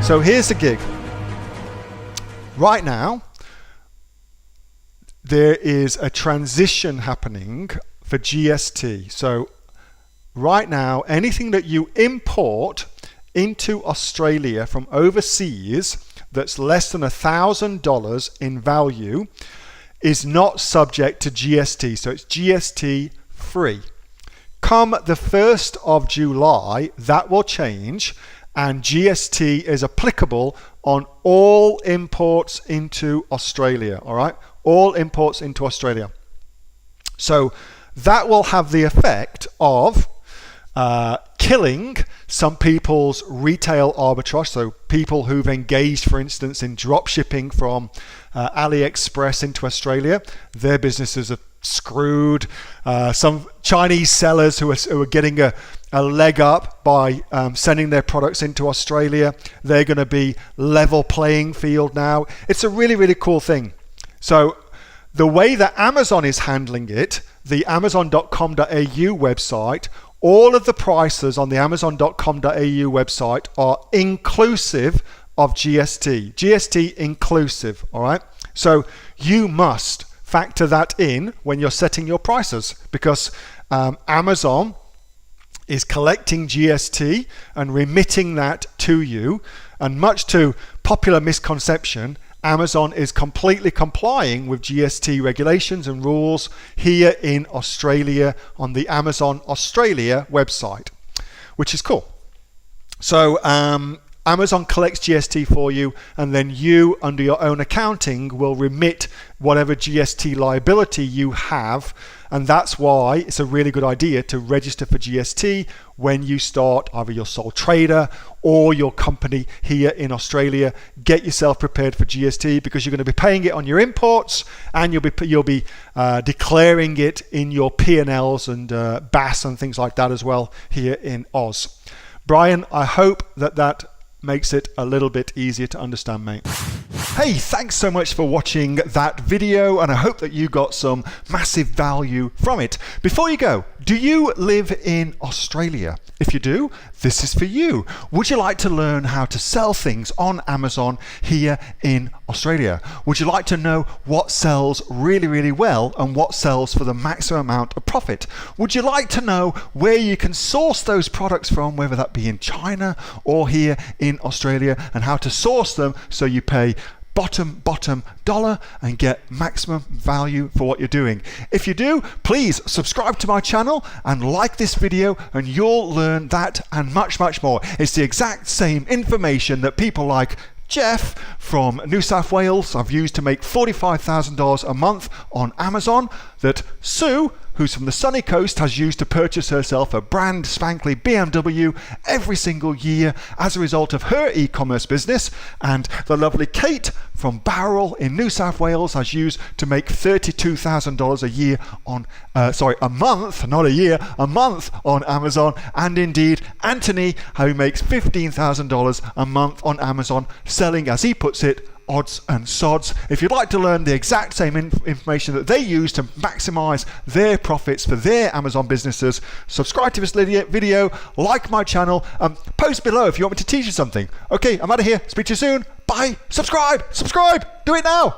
So here's the gig. Right now, there is a transition happening for GST. So right now, anything that you import into Australia from overseas that's less than $1,000 in value is not subject to GST. So it's GST free. Come the 1st of July, that will change, and GST is applicable on all imports into Australia, all right? All imports into Australia. So that will have the effect of killing some people's retail arbitrage, so people who've engaged, for instance, in drop shipping from AliExpress into Australia, their businesses are screwed. Some Chinese sellers who are getting a leg up by sending their products into Australia, they're going to be level playing field now. It's a really, really cool thing. So the way that Amazon is handling it, the amazon.com.au website, all of the prices on the amazon.com.au website are inclusive of GST. GST inclusive, all right? So you must factor that in when you're setting your prices, because Amazon is collecting GST and remitting that to you, and much to popular misconception, Amazon is completely complying with GST regulations and rules here in Australia on the Amazon Australia website, which is cool. So Amazon collects GST for you, and then you, under your own accounting, will remit whatever GST liability you have. And that's why it's a really good idea to register for GST when you start either your sole trader or your company here in Australia. Get yourself prepared for GST, because you're going to be paying it on your imports, and you'll be declaring it in your P&Ls and BAS and things like that as well here in Oz. Brian, I hope that makes it a little bit easier to understand, mate. Hey, thanks so much for watching that video, and I hope that you got some massive value from it. Before you go, do you live in Australia? If you do, this is for you. Would you like to learn how to sell things on Amazon here in Australia? Would you like to know what sells really, really well and what sells for the maximum amount of profit? Would you like to know where you can source those products from, whether that be in China or here in Australia, and how to source them so you pay bottom dollar and get maximum value for what you're doing? If you do, please subscribe to my channel and like this video, and you'll learn that and much more. It's the exact same information that people like Jeff from New South Wales have used to make $45,000 a month on Amazon, that Sue, who's from the sunny coast, has used to purchase herself a brand spankly BMW every single year as a result of her e-commerce business, and the lovely Kate from Bowral in New South Wales has used to make $32,000 a year on, a month, not a year, a month on Amazon, and indeed Anthony, who makes $15,000 a month on Amazon, selling, as he puts it, odds and sods. If you'd like to learn the exact same information that they use to maximize their profits for their Amazon businesses, subscribe to this video, like my channel, post below if you want me to teach you something. Okay, I'm out of here. Speak to you soon. Bye. Subscribe. Do it now.